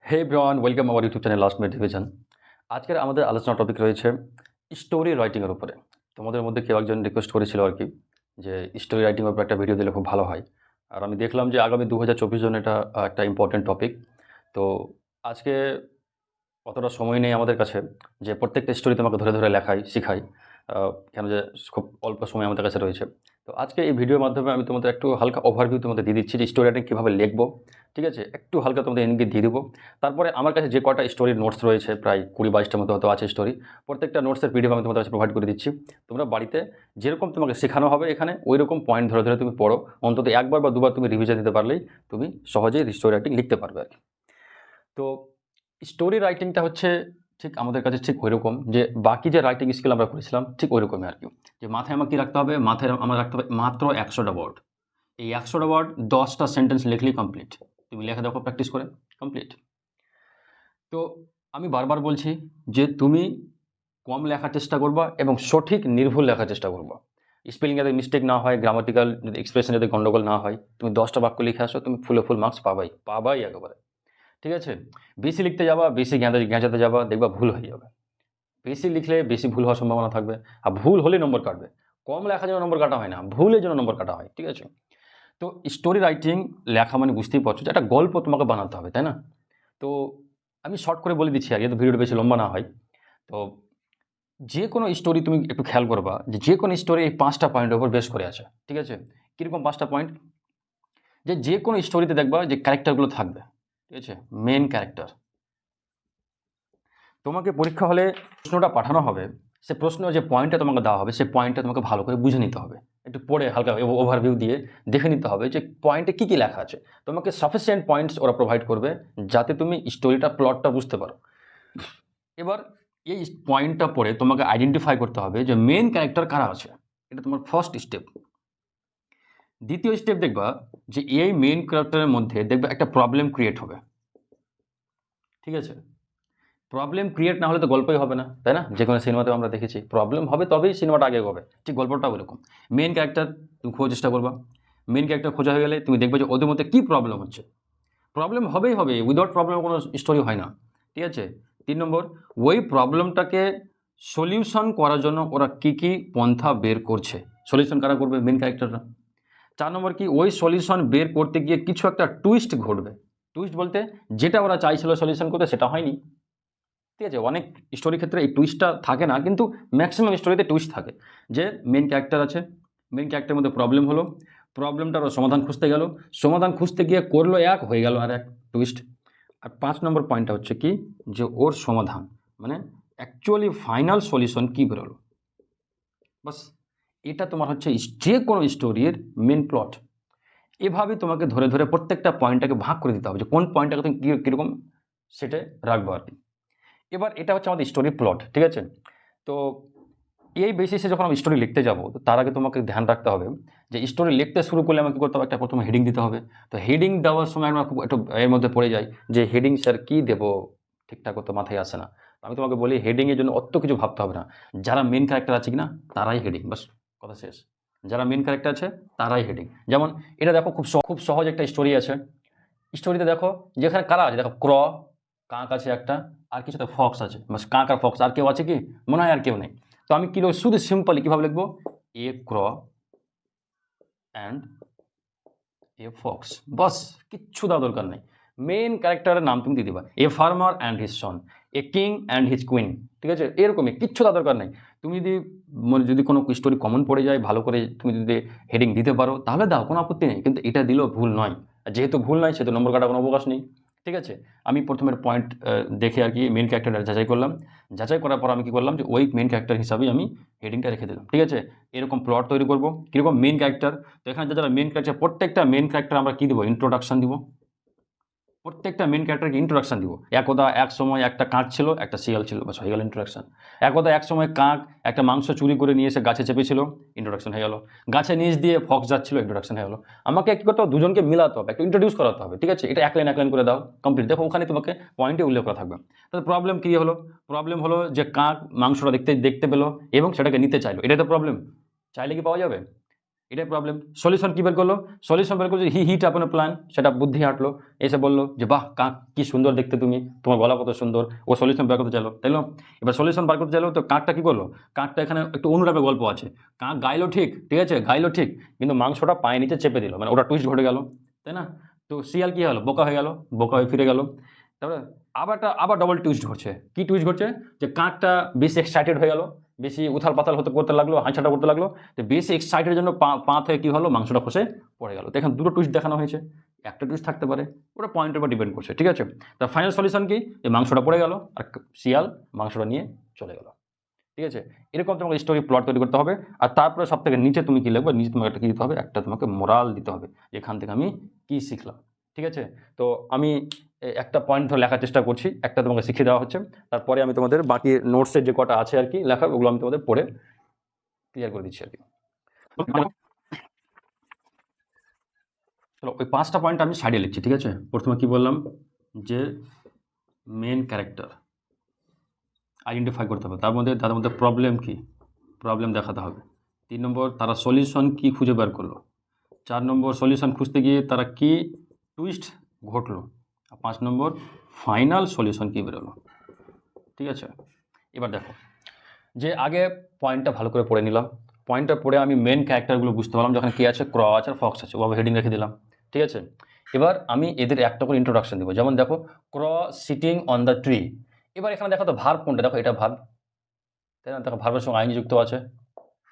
হে ব্রন welcome our YouTube channel last minute revision. আজকের আমাদের আলোচনা টপিক রয়েছে স্টোরি রাইটিংয়ের উপরে। তোমাদের মধ্যে কেউ একজন রিকোয়েস্ট করেছিল আর কি যে স্টোরি রাইটিংয়ের উপর একটা ভিডিও দিলে খুব ভালো হয়। আর আমি দেখলাম যে আগামী 2024 জন্য এটা একটা ইম্পর্টেন্ট টপিক। তো আজকে অতটা সময় নেই আমাদের কাছে যে প্রত্যেকটা স্টোরি তোমাকে ধরে ধরে লেখাই শিখাই, কেন যে খুব অল্প সময় আমাদের কাছে রয়েছে। তো আজকে এই ভিডিওর মাধ্যমে আমি তোমাদের একটু হালকা ওভারভিউ তোমাদের দিয়ে দিচ্ছি যে স্টোরি রাইটিং কীভাবে লিখবো, ঠিক আছে? একটু হালকা তোমাদের ইঙ্গিত দিয়ে দেবো। তারপরে আমার কাছে যে কটা স্টোরির নোটস রয়েছে প্রায় 20-22টার মতো হয়তো আছে স্টোরি, প্রত্যেকটা নোটসের পিডিএফ আমি তোমাদের কাছে প্রোভাইড করে দিচ্ছি। তোমরা বাড়িতে যেরকম তোমাকে শেখানো হবে এখানে ওই রকম পয়েন্ট ধরে ধরে তুমি পড়ো, অন্তত একবার বা দুবার তুমি রিভিশন দিতে পারলেই তুমি সহজেই স্টোরি রাইটিং লিখতে পারবে আর কি। তো স্টোরি রাইটিংটা হচ্ছে ঠিক আমাদের কাছে ঠিক ওই রকম যে বাকি যে রাইটিং স্কিল আমরা করেছিলাম ঠিক ওই রকমই আর কি। যে মাথায় আমার কী রাখতে হবে, মাথায় আমার রাখতে হবে মাত্র 100টা ওয়ার্ড। এই 100টা ওয়ার্ড 10টা সেন্টেন্স লিখলেই কমপ্লিট। তুমি লেখা দেখো প্র্যাকটিস করে, কমপ্লিট। তো আমি বারবার বলছি যে তুমি কম লেখার চেষ্টা করবা এবং সঠিক নির্ভুল লেখার চেষ্টা করবা। স্পেলিং যাতে মিস্টেক না হয়, গ্রামাটিক্যাল এক্সপ্রেশন যাতে গন্ডগোল না হয়। তুমি 10টা বাক্য লিখে আসো, তুমি ফুল মার্কস পাবাই একেবারে, ঠিক আছে? বেশি লিখতে যাবা, বেশি গেঁজাতে যাবা, দেখবা ভুল হয়ে যাবে। বেশি লিখলে বেশি ভুল হওয়ার সম্ভাবনা থাকবে, আর ভুল হলে নম্বর কাটবে। কম লেখার জন্য নম্বর কাটা হয় না, ভুলের জন্য নম্বর কাটা হয়, ঠিক আছে? তো স্টোরি রাইটিং লেখা মানে বুঝতেই পারছো যে একটা গল্প তোমাকে বানাতে হবে, তাই না? তো আমি শর্ট করে বলে দিচ্ছি আর যাতে ভিডিওটা বেশি লম্বা না হয়। তো যে কোনো স্টোরি তুমি একটু খেয়াল করবা যে কোনো স্টোরি এই 5টা পয়েন্টের উপর বেস করে আছে, ঠিক আছে? কীরকম 5টা পয়েন্ট? যে কোনো স্টোরিতে দেখবা যে ক্যারেক্টারগুলো থাকবে, ঠিক আছে? Main character. তোমাকে পরীক্ষা হলে প্রশ্নটা পাঠানো হবে, সে প্রশ্ন যে পয়েন্টটা তোমাকে দেওয়া হবে, সে পয়েন্টটা তোমাকে ভালো করে বুঝে নিতে হবে। একটু পড়ে হালকা ওভারভিউ দিয়ে দেখে নিতে হবে যে পয়েন্টে কী লেখা আছে। তোমাকে সাফিসিয়েন্ট পয়েন্টস ওরা প্রোভাইড করবে যাতে তুমি স্টোরিটা প্লটটা বুঝতে পারো। এবার এই পয়েন্টটা পড়ে তোমাকে আইডেন্টিফাই করতে হবে যে মেন ক্যারেক্টার কারা আছে। এটা তোমার ফার্স্ট স্টেপ। দ্বিতীয় স্টেপ দেখবা যে এই মেন ক্যারেক্টারের মধ্যে দেখবা একটা প্রবলেম ক্রিয়েট হবে, ঠিক আছে? প্রবলেম ক্রিয়েট না হলে তো গল্পই হবে না, তাই না? যে কোনো সিনেমাতেও আমরা দেখেছি প্রবলেম হবে তবেই সিনেমাটা আগে হবে, ঠিক গল্পটাও এরকম। মেন ক্যারেক্টার তুমি খোঁজার চেষ্টা করবা। মেন ক্যারেক্টার খোঁজা হয়ে গেলে তুমি দেখবে যে ওদের মধ্যে কী প্রবলেম হচ্ছে। প্রবলেম হবেই হবে, উইদাউট প্রবলেম কোনো স্টোরি হয় না, ঠিক আছে? 3 নম্বর, ওই প্রবলেমটাকে সলিউশন করার জন্য ওরা কী পন্থা বের করছে। সলিউশন কারা করবে? মেন ক্যারেক্টাররা। 4 নম্বর কি, ওই সলিউশন বের করতে গিয়ে কিছু একটা টুইস্ট ঘটবে। টুইস্ট বলতে যেটা ওরা চাইছিল সলিউশন করতে সেটা হয়নি, ঠিক আছে? অনেক স্টোরির ক্ষেত্রে এই টুইস্টটা থাকে না, কিন্তু ম্যাক্সিমাম স্টোরিতে টুইস্ট থাকে। যে মেন ক্যারেক্টার আছে, মেন ক্যারেক্টারের মধ্যে প্রবলেম হলো, প্রবলেমটার সমাধান খুঁজতে গেল, সমাধান খুঁজতে গিয়ে করলো এক, হয়ে গেল আর এক, টুইস্ট। আর 5 নম্বর পয়েন্টটা হচ্ছে কি, যে ওর সমাধান মানে অ্যাকচুয়ালি ফাইনাল সলিউশন কী বেরোলো। বাস, এটা তোমার হচ্ছে যে কোনো স্টোরির মেন প্লট। এভাবেই তোমাকে ধরে ধরে প্রত্যেকটা পয়েন্টটাকে ভাগ করে দিতে হবে যে কোন পয়েন্টটাকে তুমি কীরকম সেটা রাখবো আর কি। এবার এটা হচ্ছে আমাদের স্টোরি প্লট, ঠিক আছে? তো এই বেসিসে যখন আমি স্টোরি লিখতে যাব তো তার আগে তোমাকে ধ্যান রাখতে হবে যে স্টোরি লিখতে শুরু করলে আমাকে কী করতে হবে, একটা প্রথমে হেডিং দিতে হবে। তো হেডিং দেওয়ার সময় আমরা খুব একটু এর মধ্যে পড়ে যাই যে হেডিং স্যার কী দেবো, ঠিকঠাক তো মাথায় আসে না। আমি তোমাকে বলি হেডিংয়ের জন্য অত কিছু ভাবতে হবে না। যারা মেন ক্যারেক্টার আছে কি না তারাই হেডিং, বাস, কথা শেষ। যারা মেন ক্যারেক্টার আছে তারাই হেডিং। যেমন এটা দেখো, খুব সহজ একটা স্টোরি আছে। স্টোরিতে দেখো যেখানে কারা আছে, দেখো কাক আছে একটা, আর কিছু তো ফক্স আছে, বাস কাক আর ফক্স, আর কেউ আছে কি? মনে হয় আর কেউ নেই। তো আমি কী লিখব, শুধু সিম্পলি কীভাবে লিখবো, এ ক্র অ্যান্ড এ ফক্স, বাস, কিচ্ছু দেওয়া দরকার নেই। মেন ক্যারেক্টারের নাম তুমি দিয়ে দিবা, এ farmer and his son, a king and his queen, ঠিক আছে? এরকমই, কিচ্ছু দেওয়া দরকার নেই। তুমি যদি কোনো স্টোরি কমন পড়ে যায়, ভালো করে তুমি যদি হেডিং দিতে পারো তাহলে দাও, কোনো আপত্তি নেই, কিন্তু এটা দিলেও ভুল নয়। যেহেতু ভুল নয় সেহেতু নম্বর কাটার কোনো অবকাশ নেই, ঠিক আছে? আমি প্রথমের পয়েন্ট দেখে আর কি মেন ক্যারেক্টারটা যাচাই করলাম। যাচাই করার পর আমি কী করলাম যে ওই মেন ক্যারেক্টার হিসাবেই আমি হেডিংটা রেখে দিলাম, ঠিক আছে? এরকম প্লট তৈরি করবো। কীরকম মেন ক্যারেক্টার, তো এখানে যারা মেন ক্যারেক্টার, প্রত্যেকটা মেন ক্যারেক্টার আমরা কী দেবো, ইন্ট্রোডাকশান দিব। প্রত্যেকটা মেন ক্যারেক্টারকে ইন্ট্রোডাকশান দিব। একদা এক সময় একটা কাক ছিল, একটা শিয়াল ছিল, বাস হয়ে গেল ইন্ট্রোডাকশান। একদা এক সময় কাক একটা মাংস চুরি করে নিয়ে এসে গাছে চেপেছিল, ইন্ট্রোডাকশান হয়ে গেল। গাছে নিচ দিয়ে ফক্স যাচ্ছিল, ইন্ট্রোডাকশান হয়ে গেল। আমাকে কী করতে হবে, দুজনকে মিলাতে হবে, একটা ইন্ট্রোডিউস করাতে হবে, ঠিক আছে? এটা এক লাইন করে দাও, কমপ্লিট। দেখো ওখানে তোমাকে পয়েন্টে উল্লেখ করা থাকবে। তাহলে প্রবলেম কী হলো? প্রবলেম হলো যে কাক মাংসটা দেখতে পেলো এবং সেটাকে নিতে চাইলো, এটাই তো প্রবলেম। চাইলে কি পাওয়া যাবে? এটাই প্রবলেম। সলিউশন কী বের করলো? সলিউশন বের করলো যে হি হিট আপন প্ল্যান, সেটা বুদ্ধি হাঁটলো, এসে বললো যে বাহ কাক কি সুন্দর দেখতে তুমি, তোমার গলা কত সুন্দর, ও সলিউশন বের করতে চাইলো, তাই না? এবার সলিউশন বার করতে চাইলো, তো কাকটা কী করলো? কাকটা এখানে একটু অনুরাগের গল্প আছে। কাক গাইলো ঠিক, ঠিক আছে, গাইলো ঠিক, কিন্তু মাংসটা পায়ে নিচে চেপে দিল, মানে ওটা টুইস্ট ঘটে গেল, তাই না? তো শিয়াল কী হলো? বোকা হয়ে গেল, বোকা হয়ে ফিরে গেল। তারপরে আবার ডবল টুইস্ট ঘটছে। কী টুইস্ট ঘটছে? যে কাকটা বেশি এক্সাইটেড হয়ে গেল, বেশি উথাল পাতাল করতে লাগলো, হাঁচাটা করতে লাগলো, তো বেশি এক্সাইটের জন্য পা থেকে কী হলো? মাংসটা খসে পড়ে গেল। তো এখন দুটো টুইস্ট দেখানো হয়েছে, একটা টুইস্ট থাকতে পারে, ওটা পয়েন্টের উপর ডিপেন্ড করছে, ঠিক আছে? তার ফাইনাল সলিউশন কি? যে মাংসটা পড়ে গেল আর শিয়াল মাংসটা নিয়ে চলে গেল, ঠিক আছে? এরকম তোমাকে স্টোরি প্লট তৈরি করতে হবে। আর তারপরে সব থেকে নিচে তুমি কী লিখবে? নিচে তোমাকে একটা কী দিতে হবে? একটা তোমাকে মোরাল দিতে হবে, এখান থেকে আমি কী শিখলাম, ঠিক আছে? তো আমি একটা পয়েন্ট ধরে লেখার চেষ্টা করছি, একটা তোমাকে শিখিয়ে দেওয়া হচ্ছে, তারপরে আমি তোমাদের বাকি নোটসের যে কটা আছে আর কি লেখা, ওগুলো আমি তোমাদের পড়ে ক্লিয়ার করে দিচ্ছি আর কি। চলো ওই 5টা পয়েন্ট আমি সাইডে লিখছি, ঠিক আছে? প্রথমে কি বললাম? যে মেন ক্যারেক্টার আইডেন্টিফাই করতে হবে, তাদের মধ্যে প্রবলেম কি, প্রবলেম দেখাতে হবে। 3 নম্বর, তারা সলিউশন কি খুঁজে বের করলো। 4 নম্বর, সলিউশন খুঁজতে গিয়ে তারা কি টুইস্ট ঘটলো। আর 5 নম্বর, ফাইনাল সলিউশন কি বেরোলো, ঠিক আছে? এবার দেখো, যে আগে পয়েন্টটা ভালো করে পড়ে নিলাম, পয়েন্টটা পড়ে আমি মেন ক্যারেক্টারগুলো বুঝতে পারলাম, যখন কি আছে, ক্র আছে আর ফক্স আছে, ওভাবে হেডিং রেখে দিলাম, ঠিক আছে? এবার আমি এদের একটা করে ইন্ট্রোডাকশন দেবো। যেমন দেখো, ক্র সিটিং অন দ্য ট্রি। এবার এখানে দেখো তো ভার্ব কোনটা, দেখো এটা ভার্ব, তাই না? দেখো ভার্বের সঙ্গে আইনজি যুক্ত আছে।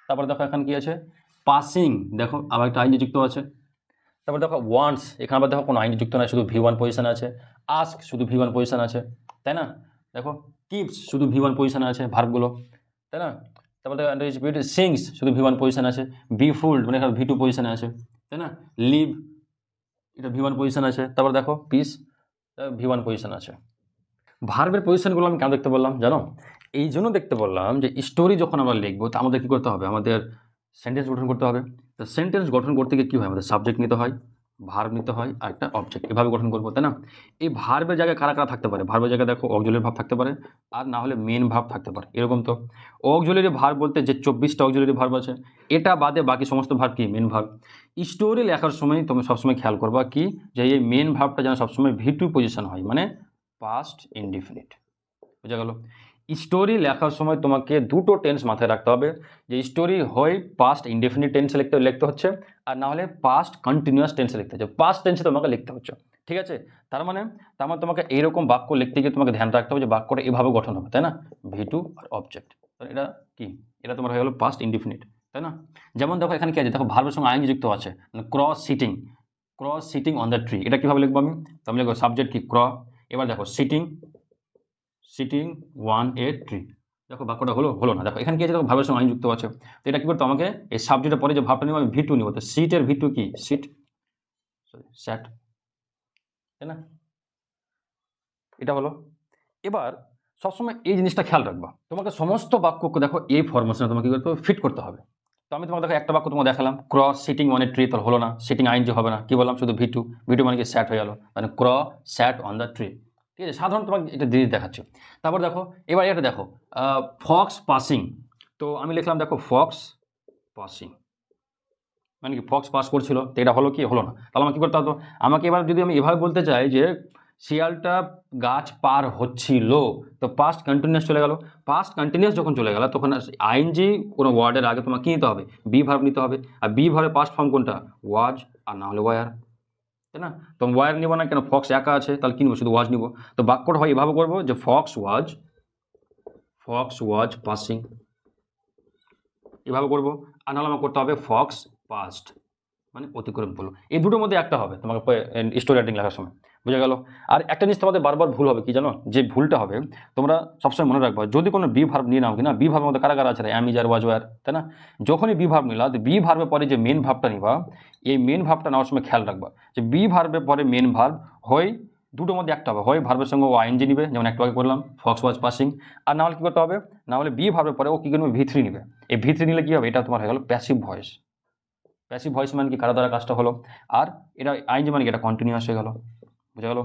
তারপরে দেখো এখানে কি আছে? পাসিং, দেখো আবার একটা আইনজি যুক্ত আছে। তারপর দেখো ওয়ান্টস, এখানে আবার দেখো কোনো আইনজি যুক্ত নয়, শুধু V1 পজিশন আছে। আস্ক, শুধু V1 পজিশন আছে, তাই না? দেখো কিপস, শুধু V1 পজিশনে আছে ভার্বগুলো, তাই না? তারপর দেখো সিংস, শুধু V1 পজিশন আছে। বি ফুলড, মানে এখানে V2 পজিশনে আছে, তাই না? লিভ, এটা V1 পজিশন আছে। তারপর দেখো পিস, V1 পজিশন আছে। ভার্বের পজিশনগুলো আমি কেন দেখতে বললাম জানো? এই জন্য দেখতে বললাম যে স্টোরি যখন আমরা লিখবো, তা আমাদের কী করতে হবে? আমাদের সেন্টেন্স গঠন করতে হবে। তো সেন্টেন্স গঠন করতে গিয়ে কী হয়? আমাদের সাবজেক্ট নিতে হয়, ভার্ব নিতে হয়, আর একটা অবজেক্ট, এভাবে গঠন করবো, তাই না? এই ভার্বের জায়গায় কারা কারা থাকতে পারে? ভার্বের জায়গায় দেখো অক্সিলারি ভার্ব থাকতে পারে, আর না হলে মেন ভার্ব থাকতে পারে, এরকম তো। অক্সিলারি ভার্ব বলতে যে 24টা অক্সিলারি ভার্ব আছে, এটা বাদে বাকি সমস্ত ভার্ব কি? Main verb. স্টোরি লেখার সময় তুমি সবসময় খেয়াল করবা কি, যে এই মেন ভার্বটা যেন সবসময় V2 পজিশন হয়, মানে পাস্ট ইনডিফিনিট। বোঝা গেল? স্টোরি লেখার সময় তোমাকে দুটো টেন্স মাথায় রাখতে হবে, যে স্টোরি হয় পাস্ট ইনডেফিনিট টেন্সে লিখতে হচ্ছে, আর না হলে পাস্ট কন্টিনিউয়াস টেন্সে লিখতে হচ্ছে, পাস্ট টেন্সে তোমাকে লিখতে হচ্ছে, ঠিক আছে? তার মানে তোমাকে এইরকম বাক্য লিখতে গিয়ে তোমাকে ধ্যান রাখতে হবে যে বাক্যটা এভাবে গঠন হবে, তাই না? V2 আর অবজেক্ট, এটা কি? এটা তোমার হয়ে গেল পাস্ট ইনডিফিনিট, তাই না? যেমন দেখো এখানে কি আছে? দেখো ভার্বের সঙ্গে আইএনজি যুক্ত আছে, মানে crows sitting on the tree. এটা কীভাবে লিখবো আমি? তো আমি লিখবো সাবজেক্ট কি? ক্র। এবার দেখো সিটিং ওয়ান এ ট্রি। দেখো বাক্যটা হলো না। দেখো এখানে কি আছে? দেখো ভার্বের সঙ্গে আইন যুক্ত আছে। তো এটা কী করতে আমাকে, এই সাবজেক্টের পরে যে ভাবটা নিব আমি V2 নিব। তো সিটের V2 কি? স্যাট, তাই না? এটা হলো। এবার সবসময় এই জিনিসটা খেয়াল রাখবা, তোমাকে সমস্ত বাক্যকে দেখো এই ফরমেশনে তোমাকে কী করতে হবে? ফিট করতে হবে। তো আমি তোমাকে দেখো একটা বাক্য তোমাকে দেখালাম, crows sitting on a tree, তো হলো না, সিটিং আইন যে হবে না, কি বললাম? শুধু V2 মানে কি? স্যাট হয়ে গেল, মানে ক্র স্যাট অন দ্য ট্রি, ঠিক আছে? সাধারণত তোমাকে এটা দিয়ে দেখাচ্ছে। তারপর দেখো এবার এটা দেখো, ফক্স পাসিং। তো আমি লিখলাম দেখো ফক্স পাসিং, মানে কি? ফক্স পাস করছিল, তো এটা হলো কি? হলো না। তাহলে আমাকে কী করতে হতো? আমাকে এবার যদি আমি এভাবে বলতে চাই যে শিয়ালটা গাছ পার হচ্ছিল, তো পাস্ট কন্টিনিউয়াস চলে গেল। পাস্ট কন্টিনিউয়াস যখন চলে গেল, তখন আইএনজি কোনো ওয়ার্ডের আগে তোমার কী নিতে হবে? বি ভার্ব নিতে হবে। আর বি ভার্বের পাস্ট ফর্ম কোনটা? ওয়াজ, আর না হলে ওয়ার, তাই না? তো ওয়ার নিব না, কেন? ফক্স একা আছে, তাহলে কী নেবো? শুধু ওয়াজ নিব। তো বাক্যটা হয় এভাবে করবো যে ফক্স ওয়াজ পাসিং, এভাবে করবো। আর নাহলে আমার করতে হবে ফক্স পাস্ট, মানে অতিক্রম করলো। এই দুটোর মধ্যে একটা হবে তোমাকে স্টোরি রাইটিং লেখার সময়, বুঝা গেল? আর একটা জিনিস তোমাদের বারবার ভুল হবে, কি জানো? যে ভুলটা হবে, তোমরা সবসময় মনে রাখবা, যদি কোনো বি ভার্ব নিয়ে নাও কিনা, বি ভার্বের মধ্যে কারা কারা আছে? অ্যাম, ইজ, আর, ওয়াজ, ওয়ার, তাই না? যখনই বি ভার্ব নিলা, তো বি ভার্বের পরে যে মেন ভার্বটা নিবা, এই মেন ভার্বটা নেওয়ার সময় খেয়াল রাখবা যে বি ভার্বের পরে মেন ভার্ব হয় দুটোর মধ্যে একটা হবে, হয় ভার্বের সঙ্গে ও আইএনজি নিবে, যেমন একটু আগে করলাম ফক্স ওয়াজ পাসিং, আর না হলে কী করতে হবে? না হলে বি ভার্বের পরে ও কী করবে? V3 নিবে। এই V3 নিলে কী হবে? এটা তোমার হয়ে গেল প্যাসিভ ভয়েস। প্যাসিভ ভয়েস মানে কি? কারা দ্বারা কাজটা হলো। আর এটা আইএনজি মানে কি? এটা কন্টিনিউয়াস হয়ে গেল, বুঝা গেল?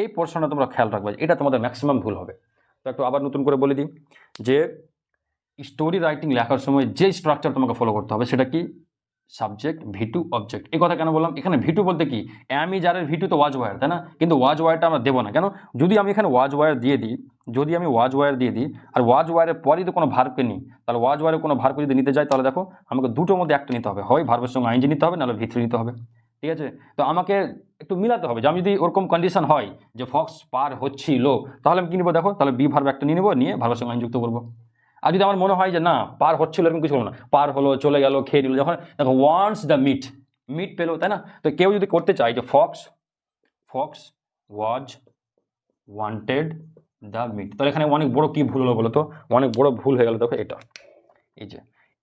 এই পোর্শনটা তোমরা খেয়াল রাখবে, এটা তোমাদের ম্যাক্সিমাম ভুল হবে। তো একটু আবার নতুন করে বলে দিই যে স্টোরি রাইটিং লেখার সময় যে স্ট্রাকচার তোমাকে ফলো করতে হবে সেটা কি? Subject ভি2 object. এই কথা কেন বললাম? এখানে ভি2 বলতে কি, অ্যাম ইজ আর এর ভি2 তো ওয়াজ ওয়ার, তাই না? কিন্তু ওয়াজ ওয়ারটা আমরা দেবো না। কেন? যদি আমি এখানে ওয়াজ ওয়ার দিয়ে দিই, আর ওয়াজ ওয়ারের পরে যদি কোনো ভার্বকে নিই, তাহলে ওয়াজ ওয়ারের কোনো ভার্বকে যদি নিতে যাই, তাহলে দেখো আমাকে দুটোর মধ্যে একটা নিতে হবে, হয় ভার্বের সঙ্গে আইএনজি নিতে হবে, নাহলে ভি3 নিতে হবে। ঠিক আছে? তো আমাকে একটু মিলাতে হবে। যে আমি যদি ওরকম কন্ডিশন হয় যে ফক্স পার হচ্ছিল, তাহলে আমি কি নিবো? দেখো, তাহলে বি ভার্ব একটা নিয়ে নেবো, নিয়ে ভার্বের সঙ্গে আইন যুক্ত করবো। আর যদি আমার মনে হয় যে না পার হচ্ছিল, এরকম কিছু হলো না, পার হলো, চলে গেল, খেয়ে নিল, যখন দেখো ওয়ান্টস দ্য মিট পেলো, তাই না? তো কেউ যদি করতে চায় যে fox was wanted the meat, তাহলে এখানে অনেক বড় কি ভুল হলো বলো তো? অনেক বড় ভুল হয়ে গেল। দেখো এটা, এই যে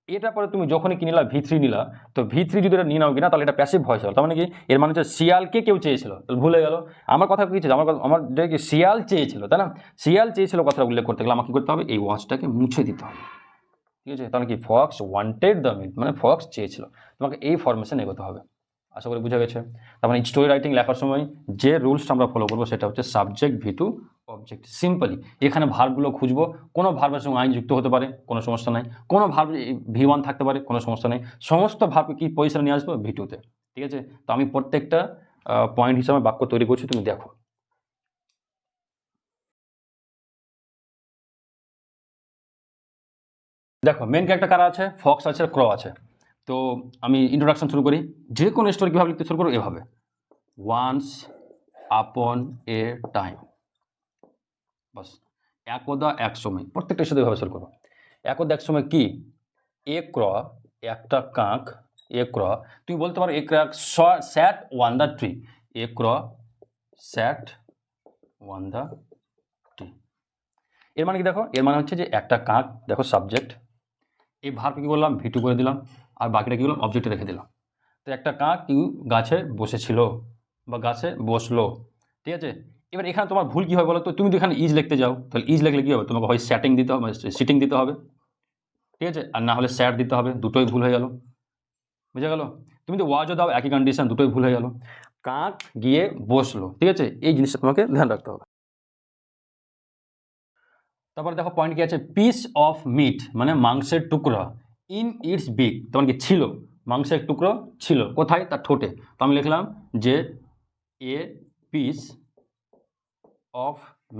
এটা পরে তুমি যখনই কি নিলা, ভি3 নিলা, তো ভি3 যদি এটা নিয়ে নাও কিনা, তাহলে এটা প্যাসিভ ভয়েস হলো। তার মানে কি, এর মানে হচ্ছে শিয়ালকে কেউ চেয়েছিল, তাহলে ভুলে গেল। আমার কথা কি ছিল, আমার কি শিয়াল চেয়েছিল, তাই না? শিয়াল চেয়েছিল কথাটা উল্লেখ করতে গেলে আমাকে কি করতে হবে? এই ওয়াজটাকে মুছে দিতে হবে। ঠিক আছে? তাহলে কি, ফক্স ওয়ান্টেড দ্য মিট মানে ফক্স চেয়েছিল। তোমাকে এই ফরমেশন এগোতে হবে। আশা করি বুঝা গেছে। তার মানে স্টোরি রাইটিং লেখার সময় যে রুলসটা আমরা ফলো করবো সেটা হচ্ছে সাবজেক্ট ভি2 অবজেক্ট। সিম্পলি এখানে ভার্বগুলো খুঁজবো, কোনো ভার্বের সঙ্গে আইন যুক্ত হতে পারে, কোনো সমস্যা নাই। কোনো ভার্ব ভি1 থাকতে পারে, কোনো সমস্যা নেই। সমস্ত ভার্বকে কি পজিশনে নিয়ে আসবো? ভি2তে। ঠিক আছে? তো আমি প্রত্যেকটা পয়েন্ট হিসাবে বাক্য তৈরি করছি, তুমি দেখো। দেখো মেন ক্যারেক্টার কারা আছে? ফক্স আছে, ক্র আছে। তো আমি ইন্ট্রোডাকশন শুরু করি। যে কোনো স্টোরি কীভাবে লিখতে শুরু করো? এভাবে, ওয়ান্স আপন এ টাইম, বাস। একদা এক সময়, প্রত্যেকটা সাথে এভাবে শুরু করো। একদা এক সময় কি, এ ক্র, একটা কাক, এ ক্র, তুমি বলতে পারো এ কাক sat on the tree, a crow sat on the tree. এর মানে কি দেখো? এর মানে হচ্ছে যে একটা কাক, দেখো সাবজেক্ট, এই ভার্ব কি বললাম? ভি2 করে দিলাম, আর বাকিটা কি বললাম? অবজেক্টে রেখে দিলাম। তো একটা কাক কি গাছে বসেছিল বা গাছে বসলো। ঠিক আছে? এবার এখানে তোমার ভুল কী হবে বলো তো? তুমি তো এখানে ইজ লিখতে যাও, তাহলে ইজ লিখলে কী হবে? তোমাকে হয় স্যাটিং দিতে হবে, সিটিং দিতে হবে। ঠিক আছে? আর না হলে স্যাট দিতে হবে, দুটোই ভুল হয়ে গেল। বুঝে গেল? তুমি তো ওয়াজও দাও, একই কন্ডিশন, দুটোই ভুল হয়ে গেল। কাক গিয়ে বসলো। ঠিক আছে? এই জিনিসটা তোমাকে ধ্যান রাখতে হবে। তারপরে দেখো পয়েন্ট কি আছে? পিস অফ মিট মানে মাংসের টুকরা, ইন ইটস বিক, তোমার কি ছিল, মাংসের টুকরো ছিল কোথায়? তার ঠোঁটে। তো আমি লিখলাম যে এ পিস অফ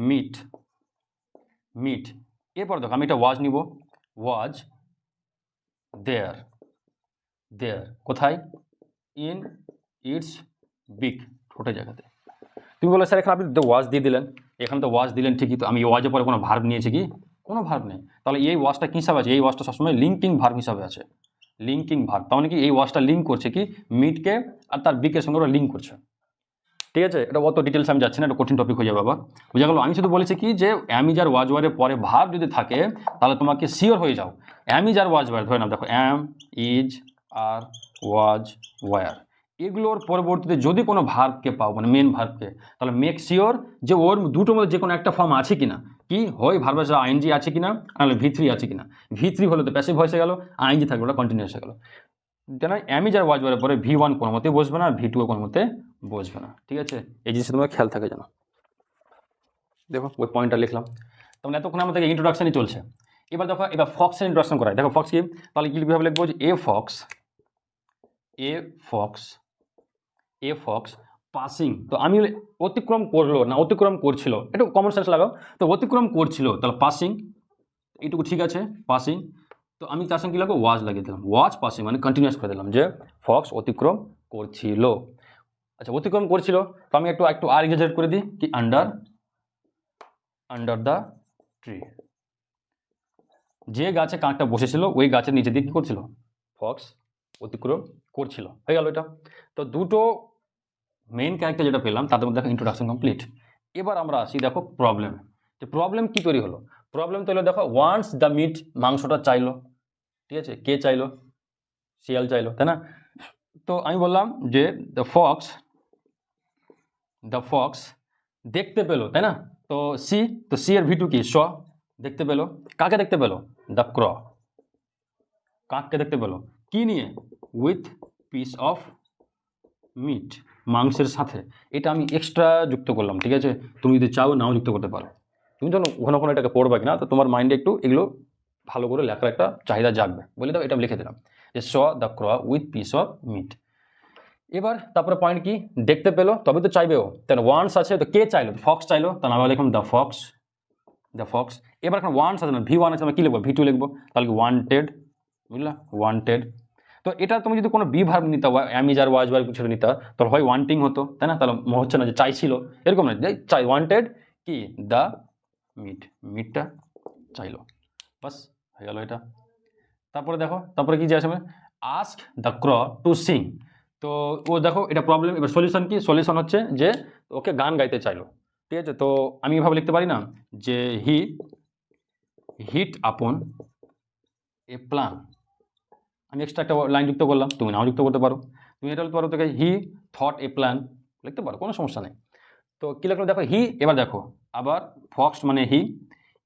মিট। এরপর দেখো আমি এটা ওয়াজ নিব, ওয়াজ দেয়ার, কোথায়? ইন ইটস বিক, ঠোঁটের জায়গাতে। তুমি বলো স্যার এখানে আপনি ওয়াজ দিয়ে দিলেন, এখানে তো ওয়াজ দিলেন ঠিকই, তো আমি ওয়াজের পরে কোনো ভার্ব নিয়েছি কি? কোনো ভার্ব নেই। তাহলে এই ওয়াজটা কী হিসাবে আছে? এই ওয়াজটা সবসময় লিঙ্কিং ভার্ব হিসাবে আছে, লিঙ্কিং ভার্ব। তার মানে কি, এই ওয়াজটা লিঙ্ক করছে কি, মিটকে আর তার বিকের সঙ্গে ওরা লিঙ্ক করছে। ঠিক আছে? এটা অত ডিটেলস আমি যাচ্ছি না, এটা কঠিন টপিক হয়ে যাবে বাবা। বুঝা গেল? আমি শুধু বলেছি কি, যে অ্যামিজ আর ওয়াজ ওয়ারের পরে ভার্ব যদি থাকে, তাহলে তোমাকে শিওর হয়ে যাও অ্যামিজ আর ওয়াজ ওয়ার, ধরে নাও দেখো অ্যাম, ইজ আর ওয়াজ ওয়ার, এগুলোর পরবর্তীতে যদি কোনো ভার্বকে পাও, মানে মেন ভার্বকে, তাহলে মেক শিওর যে ওর দুটোর মধ্যে যে কোনো একটা ফর্ম আছে কিনা, কি হয় ভার্বের সাথে আইএনজি আছে কিনা, নাহলে ভি3 আছে কিনা। ভি3 হলে তো প্যাসিভ ভয়েস হয়ে গেল, আইএনজি থাকলে ওটা কন্টিনিউয়াস হয়ে গেল। কেন? অ্যামিজ আর ওয়াজ ওয়ারের পরে ভি1 কোনো মতে বসবে না, আর ভি2 কোনো মতে বসবে না। ঠিক আছে? এই জিনিসটা তোমার খেয়াল থাকে যেন। দেখো ওই পয়েন্টটা লিখলাম। তখন এতক্ষণ আমাদের ইন্ট্রোডাকশনই চলছে। এবার দেখো, এবার ফক্সের ইন্ট্রোডাকশন করায়। দেখো ফক্স কি, তাহলে কীভাবে লিখবো? যে এ ফক্স পাসিং। তো আমি অতিক্রম করলো না অতিক্রম করছিল, একটু কমন সেন্স লাগাও। তো অতিক্রম করছিল, তাহলে পাসিং, এইটুকু ঠিক আছে, পাসিং। তো আমি তার সঙ্গে কী লাগবো? ওয়াজ লাগিয়ে দিলাম, ওয়াজ পাসিং মানে কন্টিনিউয়াস করে দিলাম, যে ফক্স অতিক্রম করছিল। আচ্ছা, অতিক্রম করছিল, তো আমি একটু আর এক্সাজারেট করে দিই কি, আন্ডার দ্য ট্রি। যে গাছে কাকটা বসেছিল ওই গাছের নিচে দিয়ে কী করছিল? ফক্স অতিক্রম করছিল। হয়ে গেল এটা। তো দুটো মেইন ক্যারেক্টার যেটা পেলাম, তাদের মধ্যে দেখো ইন্ট্রোডাকশন কমপ্লিট। এবার আমরা আসি দেখো প্রবলেম। যে প্রবলেম কী তৈরি হলো? প্রবলেম তৈরি হলো, দেখো ওয়ান্স দ্য মিট, মাংসটা চাইলো। ঠিক আছে? কে চাইলো? শিয়াল চাইলো, তাই না? তো আমি বললাম যে দ্য ফক্স দেখতে পেলো, তাই না? তো সি এর ভি2 কি? স, দেখতে পেলো। কাকে দেখতে পেলো? দ্য ক্র, কাককে দেখতে পেলো কি নিয়ে? উইথ পিস অফ মিট, মাংসের সাথে। এটা আমি এক্সট্রা যুক্ত করলাম। ঠিক আছে? তুমি যদি চাও নাও যুক্ত করতে পারো। তুমি তো ঘন ঘন এটাকে পড়বা কিনা, তো তোমার মাইন্ডে একটু এগুলো ভালো করে লেখার একটা চাহিদা জাগবে, বলে দাও, এটা আমি লিখে দিলাম। যে saw the crow with piece of meat. এবার তারপরে পয়েন্ট কি, দেখতে পেলো তবে তো চাইবেও, তাহলে ওয়ান্স আছে তো কে চাইলো, ফক্স চাইলো, তাহলে আমরা লিখলাম দ্য ফক্স, দ্য ফক্স। এবার এখন ওয়ান্স আছে না, V1 আছে, আমরা কী লিখবো, V2 লিখবো, তাহলে কি ওয়ান্টেড, বুঝলা, ওয়ান্টেড। তো এটা তুমি যদি কোনো বি ভার্ব নিতে, অ্যামিজ আর ওয়াজ ভার্ব কিছু নিতে, তাহলে হয় ওয়ান্টিং হতো, তাই না, তাহলে হচ্ছে না যে চাইছিল, এরকম না, চাই ওয়ান্টেড কি দ্য মিট, মিটটা চাইলো, বাস হয়ে গেল এটা। তারপরে দেখো তারপরে কি যে আসবে, ask the crow to sing. তো ও দেখো এটা প্রবলেম, এবার সলিউশন কি, সলিউশন হচ্ছে যে ওকে গান গাইতে চাইলো, ঠিক আছে। তো আমি এভাবে লিখতে পারি না যে হি হিট আপন এ প্ল্যান, আমি এক্সট্রা একটা লাইন যুক্ত করলাম, তুমি নাও যুক্ত করতে পারো, তুমি এটা বলতে পারো তোকে হি থট এ প্ল্যান লিখতে পারো, কোনো সমস্যা নেই। তো কী লিখলো দেখো হি, এবার দেখো আবার ফক্স মানে হি,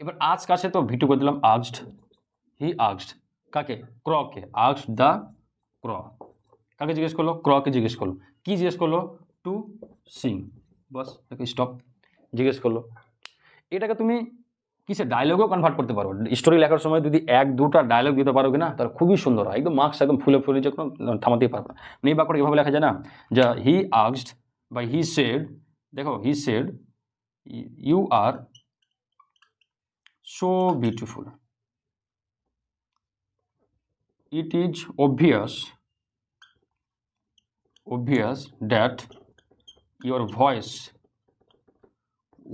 এবার আজ কাছে তো ভিটু করে দিলাম আস্কড, হি আস্কড কাকে, ক্রকে, আস্কড দ্য ক্র, কাকে জিজ্ঞেস করলো, ক্রকে জিজ্ঞেস করলো, কি জিজ্ঞেস করলো, টু সিং, বাস স্টপ, জিজ্ঞেস করলো। এটাকে তুমি কিসে ডায়লগেও কনভার্ট করতে পারো, স্টোরি লেখার সময় যদি 1-2টা ডায়লগ দিতে পারো কিনা, তাহলে খুবই সুন্দর হয়, একদম মার্কস একদম ফুলে ফুলে যে কোনো থামাতেই পারবে না। এই বাক্যটা এভাবে লেখা যায় না, যা হি আস্কড বা হি সেড, দেখো he said you are so beautiful, it is obvious that your voice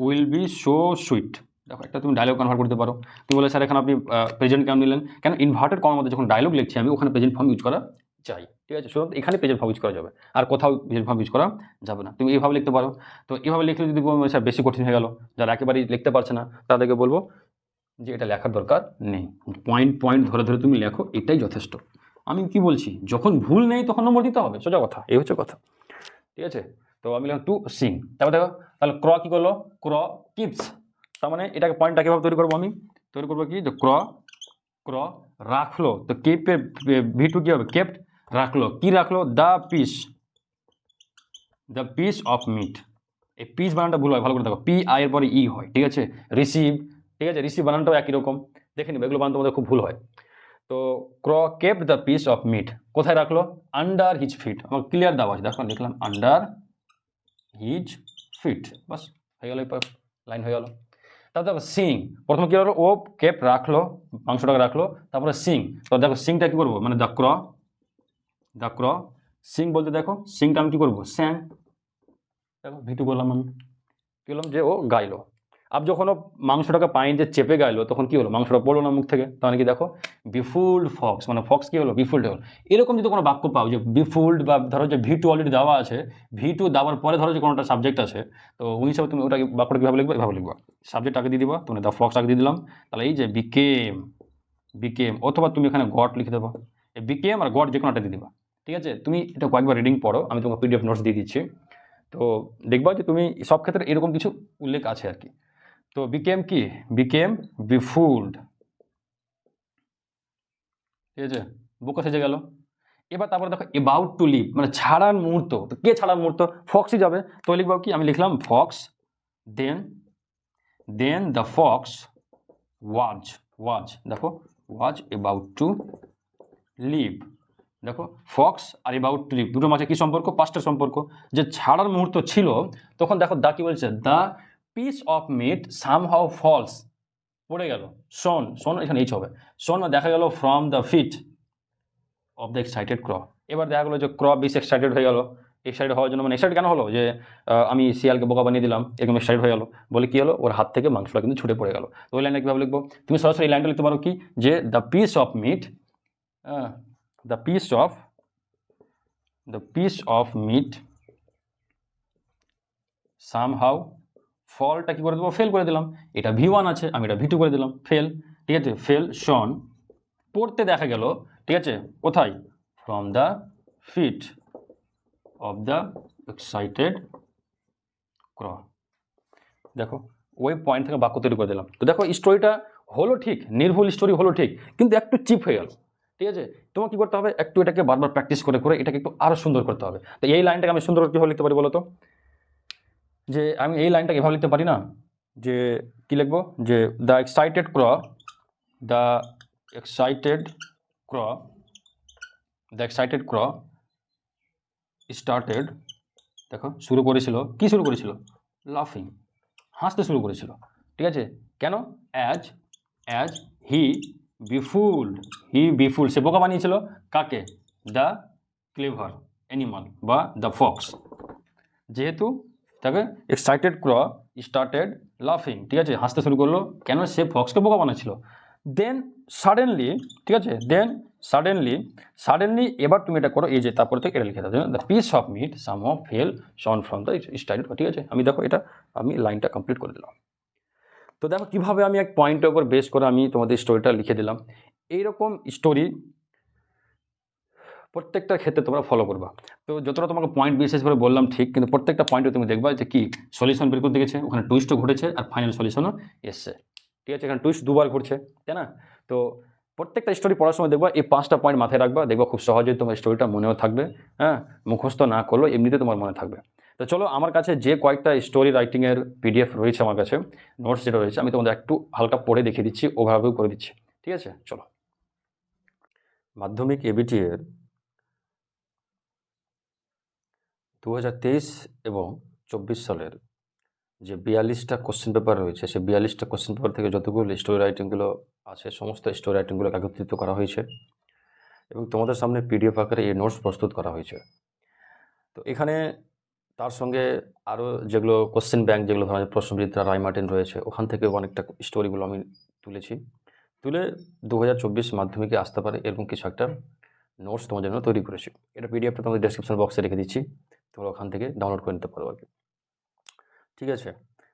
will be so sweet। দেখো একটা তুমি ডায়লগ কনভার্ট করতে পারো, তুমি বলে স্যার এখানে আপনি প্রেজেন্ট কেন নিলেন, কেন ইনভার্টেড কমার মধ্যে যখন ডায়লগ লিখছি আমি ওখানে প্রেজেন্ট ফর্ম ইউজ করা চাই, ঠিক আছে, শুধু এখানে প্রেজেন্ট ফর্ম ইউজ করা যাবে, আর কোথাও প্রেজেন্ট ফর্ম ইউজ করা যাবে না, তুমি এইভাবে লিখতে পারো। তো এইভাবে লিখলে যদি স্যার বেশি কঠিন হয়ে গেল, যারা একেবারেই লিখতে পারছে না তাদেরকে বলবো যে এটা লেখার দরকার নেই, পয়েন্ট পয়েন্ট ধরে ধরে তুমি লেখো, এটাই যথেষ্ট। আমি কি বলছি, যখন ভুল নেই তখন নম্বর দিতে হবে, সোজা কথা, এই হচ্ছে কথা, ঠিক আছে। তো আমি লিখলাম টু সিং, তারপর দেখো তাহলে ক্র কী করলো, ক্র কিপস, তার মানে এটাকে পয়েন্টটা কীভাবে তৈরি করবো, আমি তৈরি করবো কি, যে ক্র রাখলো, তো কেপের V2 কী হবে, কেপ্ট, রাখলো, কি রাখলো, দ্য পিস অফ মিট, এই পিস বানানটা ভুল হয়, ভালো করে দেখো, পি আই এর পরে ই হয়, ঠিক আছে, রিসিভ, ঠিক আছে, রিসিভ বানানটাও একই রকম, দেখে নিবে, এগুলো বানান তোমাদের খুব ভুল হয়। তো crow kept the piece of meat, কোথায় রাখলো, আন্ডার হিজ ফিট, আমার ক্লিয়ার দেওয়া আছে, দেখো লিখলাম আন্ডার হিজ ফিট, বাস হয়ে গেল, লাইন হয়ে গেল। তারপর দেখো সিং, প্রথমে কী হলো, ও কেপ্ট রাখলো, মাংসটাকে রাখলো, তারপরে সিং, তো দেখো সিংটা কী করবো, মানে দ্য ক্র সিং বলতে দেখো সিংটা আমি কী করবো, স্যাং, দেখো V2 বললাম আমি, কী বললাম যে ও গাইলো। আব যখন ও মাংসটাকে পাইন যে চেপে গাইলো তখন কি হলো, মাংসটা পড়লো না মুখ থেকে, তাহলে কি দেখো বিফুল্ড ফক্স, মানে ফক্স কি হলো, বিফুল্ড হলো। এরকম যদি কোনো বাক্য পাও যে বিফুল্ড, বা ধরো যে V2 অলরেডি দেওয়া আছে, V2 দেওয়ার পরে ধরো যে কোনোটা সাবজেক্ট আছে, তো ওই হিসাবে তুমি ওটা বাক্যটা কীভাবে লিখবে, এভাবে লিখবা, সাবজেক্ট আগে দিয়ে দিবা, তুমি দ্য ফক্স আগে দিয়ে দিলাম, তাহলে এই যে বিকেম, অথবা তুমি এখানে গট লিখে দেবো, এই বিকেম আর গট যে কোনোটা দিয়ে দিবা, ঠিক আছে। তুমি এটা কয়েকবার রিডিং পড়ো, আমি তোমাকে PDF নোটস দিয়ে দিচ্ছি, তো দেখবা যে তুমি সব ক্ষেত্রে এরকম কিছু উল্লেখ আছে আর কি। তো বিকেম কি, বিকেম বিফুল্ড, ঠিক আছে, বুকও সেজে গেল। এবার তারপরে দেখো অ্যাবাউট টু লিভ, মানে ছাড়ার মুহূর্ত, তো কে ছাড়ার মুহূর্ত, ফক্সই যাবে, তো লিখবো কি, আমি লিখলাম fox, then the fox was, দেখো ওয়াজ অ্যাবাউট টু লিভ, দেখো ফক্স আর অ্যাবাউট টু লিভ দুটোর মাঝে কী সম্পর্ক, পাস্টের সম্পর্ক, যে ছাড়ার মুহূর্ত ছিল তখন দেখো দা কি বলছে, the piece of meat somehow falls, পড়ে গেল, শোন এখানে এইচ হবে, শোন দেখা গেল from the feet of the excited crow, এবার দেখা গেলো যে ক্র বেশি এক্সাইটেড হয়ে গেল, এক্সাইটেড হওয়ার জন্য, মানে এক্সাইটেড কেন হলো, যে আমি শিয়ালকে বোকা বানিয়ে দিলাম, এরকম এক্সাইটেড হয়ে গেলো, বলে কী হলো, ওর হাত থেকে মাংসটা কিন্তু ছুটে পড়ে গেল। তো ওই লাইনটা কীভাবে লিখবো, তুমি সরাসরি এই লাইনটা লিখতে পারো কি, যে the piece of meat, the piece of meat somehow, ফলটা কী করে দেবো, ফেল করে দিলাম, এটা V1 আছে, আমি এটা V2 করে দিলাম, ফেল, ঠিক আছে, ফেল শন, পড়তে দেখা গেল, ঠিক আছে, কোথায়, from the feet of the excited crow, দেখো ওই পয়েন্ট থেকে বাক্য তৈরি করে দিলাম। তো দেখো স্টোরিটা হলো ঠিক, নির্ভুল স্টোরি হলো ঠিক, কিন্তু একটু চিপ হয়ে গেল, ঠিক আছে। তোমার কী করতে হবে, একটু এটাকে বারবার প্র্যাকটিস করে করে এটাকে একটু আরও সুন্দর করতে হবে। তো এই লাইনটাকে আমি সুন্দর কীভাবে লিখতে পারি বলো তো, যে আমি এই লাইনটাকে এভাবে লিখতে পারি না, যে কী লিখবো, যে the excited ক্র the excited ক্র started, দেখো শুরু করেছিল, কি শুরু করেছিল? লাফিং, হাসতে শুরু করেছিল। ঠিক আছে, কেন? অ্যাজ অ্যাজ হি বিফুল, সে বোকা বানিয়েছিল কাকে? দ্য ক্লেভার অ্যানিমাল বা দ্য ফক্স। যেহেতু তাকে এক্সাইটেড ক্র স্টার্টেড লাফিং, ঠিক আছে, হাসতে শুরু করলো, কেন? সে ফক্সকে বোকা বানাচ্ছিল। দেন সাডেনলি, ঠিক আছে, দেন সাডেনলি এবার তুমি এটা করো, এই যে তারপরে থেকে এটা লিখে দাও, the piece of meat some of fell shun from the style. ঠিক আছে, আমি দেখো এটা আমি লাইনটা কমপ্লিট করে দিলাম। তো দেখো কীভাবে আমি এক পয়েন্টের উপর বেস করে আমি তোমাদের স্টোরিটা লিখে দিলাম। এইরকম স্টোরি প্রত্যেকটা ক্ষেত্রে তোমরা ফলো করবা। তো যতটা তোমাকে পয়েন্ট বিশেষ করে বললাম ঠিক, কিন্তু প্রত্যেকটা পয়েন্টে তুমি দেখবা যে কি সলিউশন বের করতে গেছে, ওখানে টুইস্টও ঘটেছে আর ফাইনাল সলিউশনও এসছে। ঠিক আছে, এখানে টুইস্ট দুবার ঘটছে, তাই না? তো প্রত্যেকটা স্টোরি পড়ার সময় দেখবা এই 5টা পয়েন্ট মাথায় রাখবা, দেখবা খুব সহজেই তোমার স্টোরিটা মনেও থাকবে। হ্যাঁ, মুখস্থ না করলেও এমনিতে তোমার মনে থাকবে। তো চলো, আমার কাছে যে কয়েকটা স্টোরি রাইটিংয়ের পিডিএফ রয়েছে, আমার কাছে নোটস যেটা রয়েছে, আমি তোমাদের একটু হালকা পড়ে দেখিয়ে দিচ্ছি, ওভারভিউ করে দিচ্ছি। ঠিক আছে, চলো। মাধ্যমিক এবিটি এর 2023 এবং 24 সালের যে 42টা কোশ্চেন পেপার রয়েছে, সেই 42টা কোশ্চেন পেপার থেকে যতগুলো স্টোরি রাইটিংগুলো আছে, সমস্ত স্টোরি রাইটিংগুলো একত্রিত করা হয়েছে এবং তোমাদের সামনে পিডিএফ আকারে এই নোটস প্রস্তুত করা হয়েছে। তো এখানে তার সঙ্গে আরও যেগুলো কোশ্চেন ব্যাংক, যেগুলো ধরনের প্রশ্নবিদ্যা রায়মার্টিন রয়েছে, ওখান থেকে অনেকটা স্টোরিগুলো আমি তুলে 2024 মাধ্যমিকে আসতে পারে এরকম কিছু একটা নোটস তোমাদের জন্য তৈরি করেছি। এটা পিডিএফটা তোমাদের ডেসক্রিপশন বক্সে রেখে দিচ্ছি, তোমরা ওখান থেকে ডাউনলোড করে নিতে পারো আর কি। ঠিক আছে,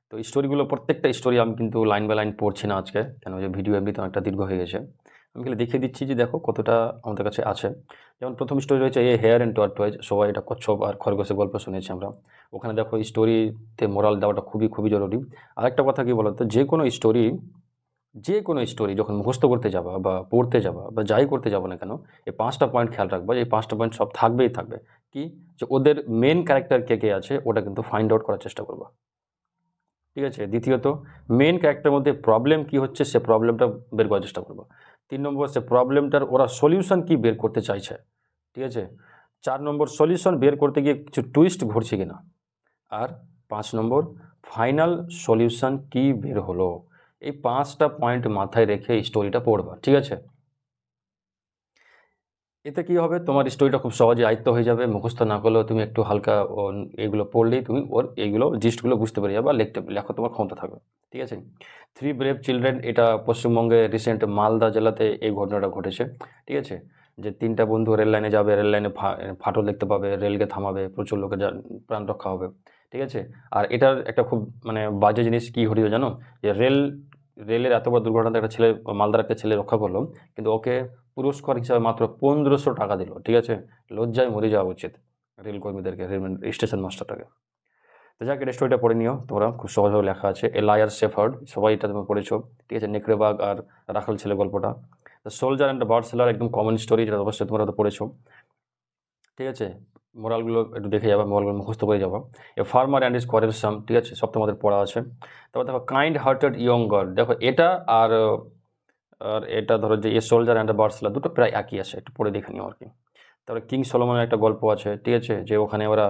তো স্টোরিগুলো প্রত্যেকটা স্টোরি আমি কিন্তু লাইন বাই লাইন পড়ছি না আজকে, কেন যে ভিডিও এমনিতে অনেকটা দীর্ঘ হয়ে গেছে। আমি খালি দেখিয়ে দিচ্ছি যে দেখো কতটা আমাদের কাছে আছে। যেমন প্রথম স্টোরি রয়েছে এ হেয়ার অ্যান্ড টর্টয়েজ, সবাই এটা কচ্ছপ আর খরগোশের গল্প শুনেছি আমরা। ওখানে দেখো স্টোরিতে মোরাল দেওয়াটা খুবই খুবই জরুরি। আরেকটা কথা কি বলতো, যে কোনো স্টোরি যখন মুখস্থ করতে যাবা বা পড়তে যাবা বা যাই করতে যাবো না কেন, এই 5টা পয়েন্ট খেয়াল রাখবা, এই 5টা পয়েন্ট সব থাকবেই থাকবে। কি, যে ওদের মেন ক্যারেক্টার কে কে আছে ওটা কিন্তু ফাইন্ড আউট করার চেষ্টা করবা। ঠিক আছে, দ্বিতীয়ত মেন ক্যারেক্টারের মধ্যে প্রবলেম কি হচ্ছে সে প্রবলেমটা বের করার চেষ্টা করবো। 3 নম্বর, সে প্রবলেমটার ওরা সলিউশন কি বের করতে চাইছে। ঠিক আছে, 4 নম্বর, সলিউশন বের করতে গিয়ে কিছু টুইস্ট ঘটছে কিনা। আর 5 নম্বর, ফাইনাল সলিউশন কি বের হলো। এই 5টা পয়েন্ট মাথায় রেখে স্টোরিটা পড়বা। ঠিক আছে, এতে কি হবে, তোমার স্টোরিটা খুব সহজে আয়ত্ত হয়ে যাবে। মুখস্থ না করলেও তুমি একটু হালকা এগুলো পড়লেই তুমি ওর এইগুলো জিস্টগুলো বুঝতে পেরে যাবে, লেখো তোমার ক্ষমতা থাকবে। ঠিক আছে, 3 ব্রেভ চিলড্রেন, এটা পশ্চিমবঙ্গে রিসেন্ট মালদা জেলাতে এই ঘটনাটা ঘটেছে। ঠিক আছে, যে 3টা বন্ধু রেল লাইনে যাবে, রেল লাইনে ফাটল দেখতে পাবে, রেলকে থামাবে, প্রচুর লোকের প্রাণ রক্ষা হবে। ঠিক আছে, আর এটার একটা খুব মানে বাজে জিনিস কি ঘটেছে জানো, যে রেলের এত বড় দুর্ঘটনাতে একটা ছেলে, মালদার একটা ছেলে রক্ষা করলো, কিন্তু ওকে পুরস্কার হিসাবে মাত্র 1500 টাকা দিল। ঠিক আছে, লজ্জায় মরে যাওয়া উচিত রেলকর্মীদেরকে, স্টেশন মাস্টারটাকে। তো যাক, এটা স্টোরিটা পড়ে নিও তোমরা, খুব সহজভাবে লেখা আছে। এ লায়ার শেফার্ড, সবাই এটা তুমি পড়েছো। ঠিক আছে, নেকড়েবাগ আর রাখাল ছেলে গল্পটা। The soldier and the bird seller, একদম কমন স্টোরি, যেটা অবশ্যই তোমরা তো পড়েছো। ঠিক আছে, মোরালগুলো একটু দেখে যাবা, মোরালগুলো মুখস্থ করে যাবা। এ ফার্মার অ্যান্ড ইজ কোয়ারেলসাম, ঠিক আছে, সব তোমাদের পড়া আছে। তারপর দেখো কাইন্ড হার্টেড ইয়ং গার্ল, দেখো এটা আর এটা ধরো যে a soldier and the bird seller, দুটো প্রায় একই আছে, একটু পড়ে দেখে নিও আর কি। তারপরে কিং সলোমনের একটা গল্প আছে। ঠিক আছে, যে ওখানে ওরা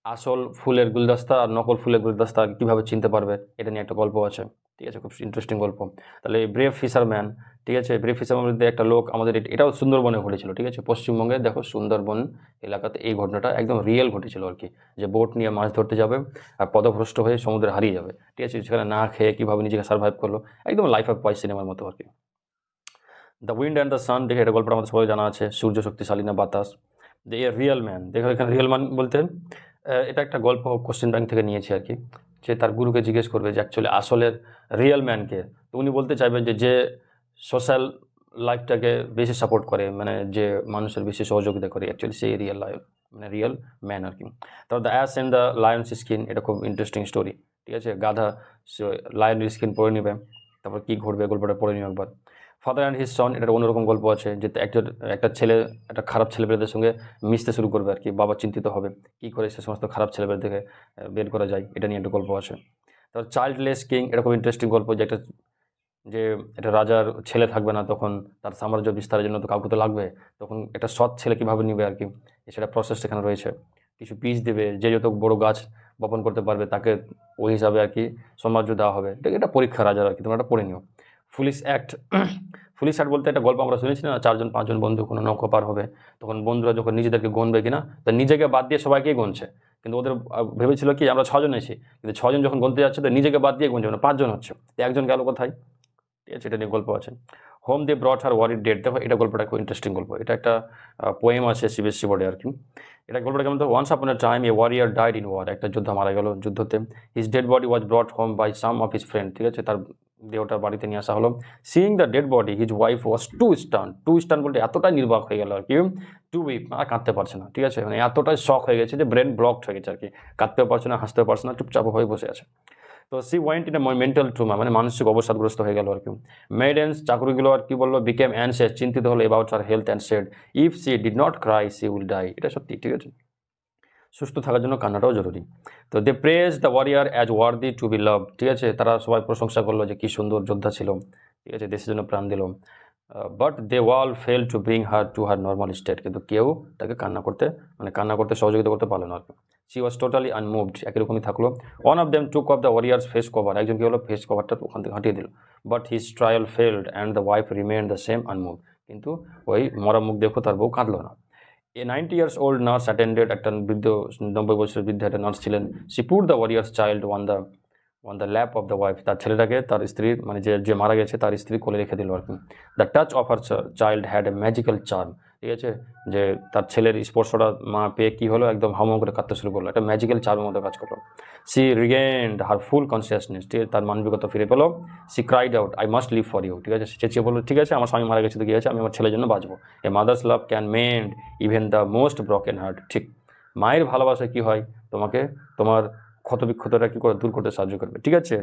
আসল ফুলের গুলদস্তা আর নকল ফুলের গুলদস্তা কীভাবে চিনতে পারবে, এটা নিয়ে একটা গল্প আছে। ঠিক আছে, খুব ইন্টারেস্টিং গল্প। তাহলে ব্রেভ ফিশারম্যান, ঠিক আছে, ব্রেভ ফিশারম্যান মধ্যে একটা লোক আমাদের, এটাও সুন্দরবনে ঘটেছিল। ঠিক আছে, পশ্চিমবঙ্গে দেখো সুন্দরবন এলাকাতে এই ঘটনাটা একদম রিয়েল ঘটেছিল আর কি, যে বোট নিয়ে মাছ ধরতে যাবে আর পদভ্রষ্ট হয়ে সমুদ্রে হারিয়ে যাবে। ঠিক আছে, সেখানে না খেয়ে কীভাবে নিজেকে সার্ভাইভ করলো, একদম লাইফ অফ পাই সিনেমার মতো আর কি। The wind and the sun, দেখে এটা গল্পটা আমাদের সবাই জানা আছে, সূর্য শক্তিশালী না বাতাস। দ্য এ রিয়েল ম্যান, দেখো এখানে রিয়েল ম্যান বলতে এটা একটা গল্প কোশ্চেন ব্যাংক থেকে নিয়েছি আর কি, যে তার গুরুকে জিজ্ঞেস করবে যে অ্যাকচুয়ালি আসলের রিয়েল ম্যানকে, তো উনি বলতে চাইবেন যে সোশ্যাল লাইফটাকে বেশি সাপোর্ট করে, মানে যে মানুষের বেশি সহযোগিতা করে, অ্যাকচুয়ালি সেই রিয়েল লাইফ, মানে রিয়েল ম্যান আর কি। তারপর the ash and the Lions skin, এটা খুব ইন্টারেস্টিং স্টোরি। ঠিক আছে, গাধা লায়নের স্কিন পরে নেবে, তারপর কী ঘটবে গল্পটা পড়ে নিও একবার। ফাদার অ্যান্ড হিজ সন, এটা অন্যরকম গল্প আছে, যে একটা ছেলে একটা খারাপ ছেলেমেয়েদের সঙ্গে মিশতে শুরু করবে আর কি, বাবা চিন্তিত হবে কী করে সে সমস্ত খারাপ ছেলেমেয়েদের থেকে বের করা যায়, এটা নিয়ে একটা গল্প আছে। তারপর চাইল্ডলেস কিং, এটা খুব ইন্টারেস্টিং গল্প, যে একটা যে এটা রাজার ছেলে থাকবে না, তখন তার সাম্রাজ্য বিস্তারের জন্য তো কাউকে তো লাগবে, তখন একটা সৎ ছেলে কীভাবে নিবে আর কি, সেটা প্রসেস সেখানে রয়েছে। কিছু বীজ দেবে, যে যত বড় গাছ বপন করতে পারবে তাকে ওই হিসাবে আর কি সাম্রাজ্য দেওয়া হবে। এটা পরীক্ষা রাজার আর কি, তোমরা এটা পড়ে নিও। পুলিশ অ্যাক্ট, পুলিশ অ্যাক্ট বলতে একটা গল্প আমরা শুনেছি না, 4-5 বন্ধু কোনো নৌকা পার হবে, তখন বন্ধুরা যখন নিজেদেরকে গণবে কিনা, তা নিজেকে বাদ দিয়ে সবাইকেই গণছে, কিন্তু ওদের ভেবেছিল কি আমরা 6 এসেছি, কিন্তু 6 যখন গণতে যাচ্ছে তো নিজেকে বাদ দিয়ে গুনছে, মানে 5 হচ্ছে, তো একজন গেল কোথায়, ঠিক আছে, এটা নিয়ে গল্প আছে। হোম দে ব্রট হার ওয়ারিড ডেট, দেখো এটা গল্পটা খুব ইন্টারেস্টিং গল্প, এটা একটা পোয়েম আছে সিবিএসসি বোর্ডে আর কি। এটা গল্পটা কেমন, তো once upon a time a warrior died in war, একটা যোদ্ধা মারা গেল যুদ্ধতে। His dead body was brought home by some of his friend, ঠিক আছে, তার দেহটা বাড়িতে নিয়ে আসা হলো। Seeing the dead body his wife was too stun বলতে এতটাই নির্বাক হয়ে গেল আর কি, টু উইপ, আর কাঁদতে পারছে না, ঠিক আছে, মানে এতটাই শক হয়ে গেছে যে ব্রেন ব্লকড হয়ে গেছে আর কি, কাঁদতেও পারছে না, হাসতেও পারছে না, চুপচাপ হয়ে বসে আছে। তো she went in a mental trauma, মানে মানসিক অবসাদগ্রস্ত হয়ে গেল আর কি। মেডেন্স চাকরিগুলো আর কি বললো, বিকেম অ্যানসিয়াস, চিন্তিত হলো about her health and said if she did not cry she will die, এটা সত্যি, ঠিক আছে, সুস্থ থাকার জন্য কান্নাটাও জরুরি। তো they praise the warrior as worthy to be love, ঠিক আছে, তারা সবাই প্রশংসা করলো যে কি সুন্দর যোদ্ধা ছিল, ঠিক আছে, দেশের জন্য প্রাণ দিল। But they all fail to bring her to her normal state, কিন্তু কেউ তাকে কান্না করতে সহযোগিতা করতে পারলো না আর কি। শি ওয়াজ টোটালি আনমুভড, একই রকমই থাকলো। One of them took off the warriors face cover, একজন কি হলো ফেস কভারটা ওখান থেকে হটিয়ে দিল। But his trial failed and the wife remained the same unmoved, কিন্তু ওই মরা মুখ দেখো তার বউ কাঁদলো না। এ 90 years old nurse attended, একটা বৃদ্ধ 90 বছরের বৃদ্ধ একটা নার্স ছিলেন। She put the warrior's child on the lap of the wife, তার ছেলেটাকে তার স্ত্রীর মানে যে মারা গেছে তার স্ত্রী কোলে রেখে দিল আর কি। The touch of her child had a magical charm, ঠিক আছে, যে তার ছেলের স্পর্শটা মা পেয়ে কী হলো, একদম হাউমাউ করে কাঁদতে শুরু করলো, একটা ম্যাজিক্যাল চার্মের মতো কাজ করলো। সি রিগেন্ড হার ফুল কনসিয়াসনেস, ঠিক আছে, তার মানবিকতা ফিরে পেলো। She cried out I must live for you, ঠিক আছে, চেঁচিয়ে বললো ঠিক আছে আমার স্বামী মারা গেছে তো কী আছে, আমি আমার ছেলের জন্য বাঁচবো। A mother's love can mend even the most broken heart, ঠিক, মায়ের ভালোবাসা কী হয়, তোমাকে তোমার ক্ষতবিক্ষতটা কী করে দূর করতে সাহায্য করবে, ঠিক আছে।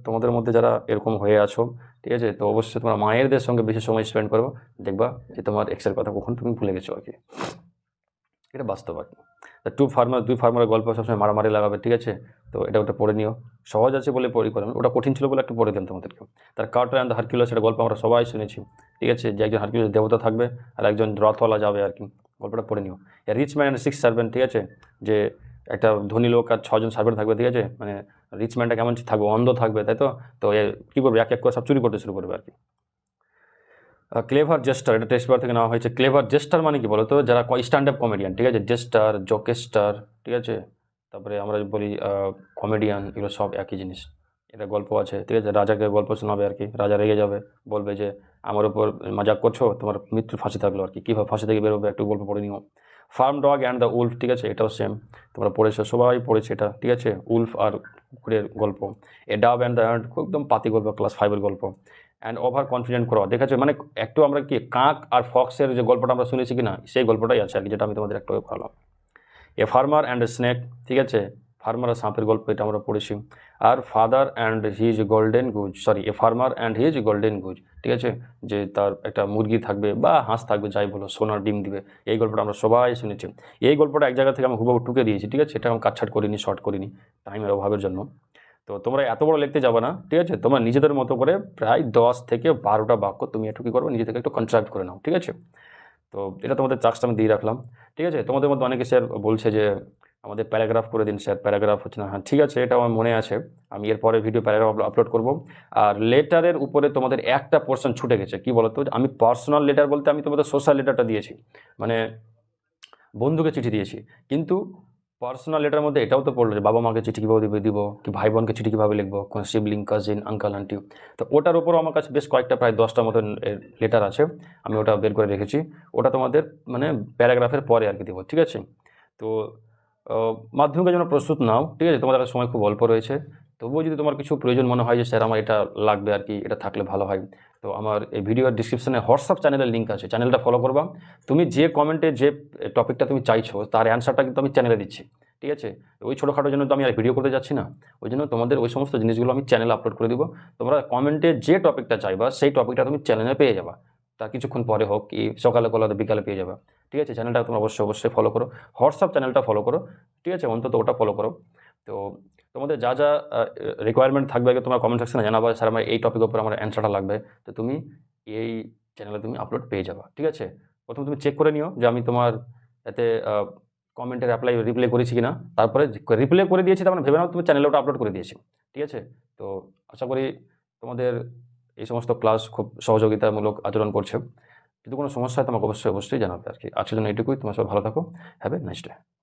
তোমাদের মধ্যে যারা এরকম হয়ে আছো, ঠিক আছে, তো অবশ্যই তোমরা মায়েরদের সঙ্গে বেশি সময় স্পেন্ড করো, দেখবা যে তোমার এক্সের কথা কখন তুমি ভুলে গেছো আর কি, এটা বাস্তব আর কি। দুই ফার্মারের গল্প সবসময় মারামারি লাগাবে, ঠিক আছে, তো ওটা পড়ে নিও, সহজ আছে বলে পড়ি করে, ওটা কঠিন ছিল বলে একটু পড়ে দিলাম তোমাদেরকে। তার কার্টার অ্যান্ড দ্য হারকিউলাস, সেটা গল্প আমরা সবাই শুনেছি, ঠিক আছে, যে একজন হারকিউলাস দেবতা থাকবে আর একজন রথওয়ালা যাবে আর কি, গল্পটা পড়ে নিও। রিচ ম্যান অ্যান্ড 6 সার্ভেন্ট, ঠিক আছে, যে একটা ধনী লোক আর 6 জন সার্ভেন্ট থাকবে, ঠিক আছে, মানে রিচ ম্যানটা কেমন থাকবে, অন্ধ থাকবে, তাই তো, তো কী করবে, এক এক করে সব চুরি করতে শুরু করবে আর কি। ক্লেভার জেস্টার, এটা টেস্ট পেপার থেকে নেওয়া হয়েছে। ক্লেভার জেস্টার মানে কি বলো তো, যারা স্ট্যান্ড আপ কমেডিয়ান, ঠিক আছে, জেস্টার জোকেস্টার, ঠিক আছে, তারপরে আমরা বলি কমেডিয়ান, এগুলো সব একই জিনিস। এটা গল্প আছে, ঠিক আছে, রাজাকে গল্প শোনাবে আর কি, রাজা রেগে যাবে, বলবে যে আমার উপর মজাক করছো, তোমার মৃত্যুর ফাঁসি থাকলো আর কি, কীভাবে ফাঁসি থেকে বেরোবে একটু গল্প পড়ে নিও। Farm dog and the Wolf, ঠিক আছে, এটাও সেম, তোমরা পড়েছো, সবাই পড়েছে এটা, ঠিক আছে, উলফ আর কুকুরের গল্প। এ ডাব অ্যান্ড দ্য অ্যান্ড, একদম পাতি গল্প, ক্লাস 5-এর গল্প। অ্যান্ড ওভার কনফিডেন্ট করা, দেখেছো, মানে একটু আমরা কি কাক আর ফক্সের যে গল্পটা আমরা শুনেছি কি না, সেই গল্পটাই আছে আর কি, যেটা আমি তোমাদের একটু ভালো। A farmer and a snake, ঠিক আছে, ফার্মার আর সাপের গল্প, এটা আমরা পড়েছি। আর father and his golden goose, a farmer and his golden goose, ঠিক আছে, যে তার একটা মুরগি থাকবে বা হাঁস থাকবে, যাই বলো, সোনার ডিম দিবে, এই গল্পটা আমরা সবাই শুনেছি। এই গল্পটা এক জায়গা থেকে আমি হুবহু টুকে দিয়েছি, ঠিক আছে, এটা আমি কাটছাট করিনি, শর্ট করিনি টাইমের অভাবের জন্য। তো তোমরা এত বড় লিখতে যাবে না, ঠিক আছে, তোমরা নিজেদের মতো করে প্রায় 10 থেকে 12টা বাক্য তুমি একটু কী করবে, নিজে থেকে একটু কনস্ট্রাক্ট করে নাও, ঠিক আছে। তো এটা তোমাদের টাস্কটা আমি দিয়ে রাখলাম, ঠিক আছে। তোমাদের মধ্যে অনেকে স্যার বলছে যে আমাদের প্যারাগ্রাফ করে দিন স্যার, প্যারাগ্রাফ হচ্ছে না, হ্যাঁ ঠিক আছে, এটা আমার মনে আছে, আমি এরপরে ভিডিও প্যারাগ্রাফ আপলোড করব। আর লেটারের উপরে তোমাদের একটা পোর্শন ছুটে গেছে, কি বলো তো, আমি পার্সোনাল লেটার বলতে আমি তোমাদের সোশ্যাল লেটারটা দিয়েছি, মানে বন্ধুকে চিঠি দিয়েছি, কিন্তু পার্সোনাল লেটার মধ্যে এটাও তো পড়লো যে বাবা মাকে চিঠি কীভাবে দিব, কি ভাই বোনকে চিঠি কীভাবে লিখবো, কোনো সিবলিং, কাজিন, আঙ্কাল, আন্টি, তো ওটার উপরও আমার কাছে বেশ কয়েকটা প্রায় 10টার মতন লেটার আছে, আমি ওটা বের করে রেখেছি, ওটা তোমাদের মানে প্যারাগ্রাফের পরে আর কি দেবো, ঠিক আছে। তো মাধ্যমিকের জন্য প্রস্তুত নাও, ঠিক আছে, তোমাদের সময় খুব অল্প রয়েছে, তবুও যদি তোমার কিছু প্রয়োজন মনে হয় যে স্যার আমার এটা লাগবে আর কি, এটা থাকলে ভালো হয়, তো আমার এই ভিডিওর ডিসক্রিপশনে হোয়াটসঅ্যাপ চ্যানেলের লিঙ্ক আছে, চ্যানেলটা ফলো করবা, তুমি যে কমেন্টে যে টপিকটা তুমি চাইছো তার অ্যান্সারটা কিন্তু আমি চ্যানেলে দিচ্ছি, ঠিক আছে, ওই ছোটোখাটোর জন্য তো আমি আর ভিডিও করতে যাচ্ছি না, ওই জন্য তোমাদের ওই সমস্ত জিনিসগুলো আমি চ্যানেলে আপলোড করে দিব, তোমরা কমেন্টে যে টপিকটা চাইবা সেই টপিকটা তুমি চ্যানেলে পেয়ে যাবা, তার কিছুক্ষণ পরে হোক কি সকালে কলাতে বিকালে পেয়ে যাবা, ঠিক আছে। চ্যানেলটা তোমরা অবশ্যই ফলো করো, হোয়াটসঅ্যাপ চ্যানেলটা ফলো করো, ঠিক আছে, অন্তত ওটা ফলো করো। তো তোমাদের যা যা রিকোয়ারমেন্ট থাকবে আগে তোমার কমেন্ট সেকশনে জানাবা, স্যার আমার এই টপিকের উপর আমার অ্যান্সারটা লাগবে, তো তুমি এই চ্যানেলে তুমি আপলোড পেয়ে যাবা, ঠিক আছে? প্রথমে তুমি চেক করে নিও যে আমি তোমার এতে কমেন্টের রিপ্লাই করেছি কিনা, তারপরে রিপ্লাই করে দিয়েছি তার মানে ভেবে নাও তুমি চ্যানেলে ওটা আপলোড করে দিয়েছি, ঠিক আছে? তো আশা করি তোমাদের এই সমস্ত ক্লাস খুব সহযোগিতামূলক আচরণ করছে। যদি কোনো সমস্যা হয় তোমাকে অবশ্যই জানাবে আর কি। আজকের জন্য এটুকুই। তোমার সবাই ভালো থাকো। Have a nice day.